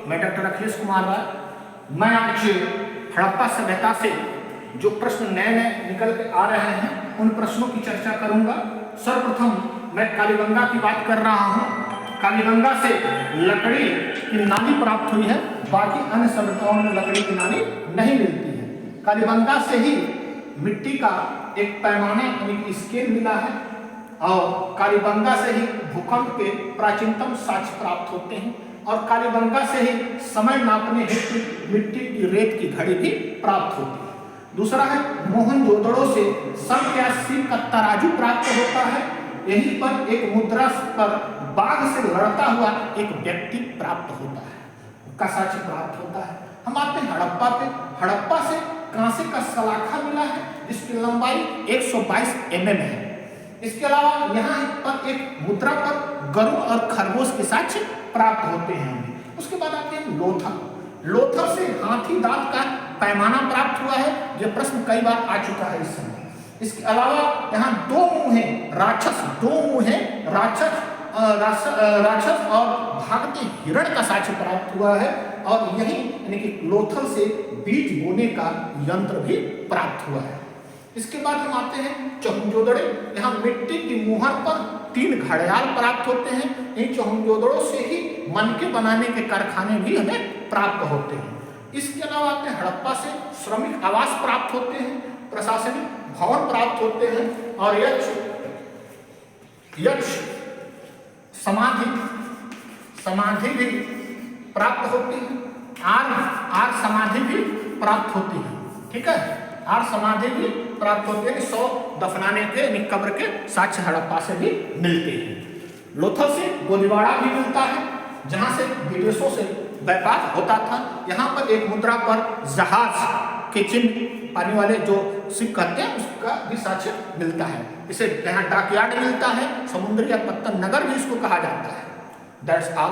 मैं डॉक्टर अखिलेश कुमार राय। मैं आज हड़प्पा सभ्यता से जो प्रश्न नए नए निकल के आ रहे हैं उन प्रश्नों की चर्चा करूंगा। सर्वप्रथम मैं कालीबंगा की बात कर रहा हूं। कालीबंगा से लकड़ी की नाली प्राप्त हुई है, बाकी अन्य सभ्यताओं में लकड़ी की नाली नहीं मिलती है। कालीबंगा से ही मिट्टी का एक पैमाना यानी स्केल मिला है और कालीबंगा से ही भूकंप के प्राचीनतम साक्ष्य प्राप्त होते हैं और कालीबंगा से ही समय नापने हेतु मिट्टी की रेत की घड़ी भी प्राप्त होती है। दूसरा है मोहनजोदड़ो से सन का तराजू प्राप्त होता है। यहीं पर एक मुद्रा पर बाघ से लड़ता हुआ एक व्यक्ति प्राप्त होता है, उसका साक्ष्य प्राप्त होता है। हम आते हैं हड़प्पा पे। हड़प्पा से कांसे का सलाखा मिला है जिसकी लंबाई 122 mm है। इसके अलावा यहाँ पर एक मुद्रा पर गरुड़ और खरगोश के साक्ष्य प्राप्त होते हैं हमें। उसके बाद आते हैं लोथल। लोथल से हाथी दांत का पैमाना प्राप्त हुआ है। यह प्रश्न कई बार आ चुका है इस समय। इसके अलावा यहाँ दो मुंह हैं राक्षस, दो मुंह हैं राक्षस और भागते हिरण का साक्ष्य प्राप्त हुआ है और यही यानी कि लोथल से बीज बोने का यंत्र भी प्राप्त हुआ है। इसके बाद हम आते हैं चहुंजोदड़े। यहाँ मिट्टी की मुहर पर 3 घड़ियाल प्राप्त होते हैं। इन चहुंजोदड़ों से ही मनके बनाने के कारखाने भी हमें प्राप्त होते हैं। इसके अलावा आते हैं हड़प्पा से श्रमिक आवास प्राप्त होते हैं, प्रशासनिक भवन प्राप्त होते हैं और यक्ष समाधि भी प्राप्त होती है। आर समाधि भी प्राप्त होती है। ठीक है, आर समाधि भी प्राप्त होती है। 100 दफनाने के कब्र के साक्ष्य हड़प्पा से भी मिलते हैं। लोथल से गोलीबाड़ा भी मिलता है जहां से विदेशों से व्यापार होता था। यहाँ पर एक मुद्रा पर जहाज के चिन्ह पानी वाले जो शिप कहते हैं उसका भी साक्ष्य मिलता है। इसे यहाँ डाकयार्ड मिलता है, समुद्री या पत्तन नगर भी इसको कहा जाता है। That's all.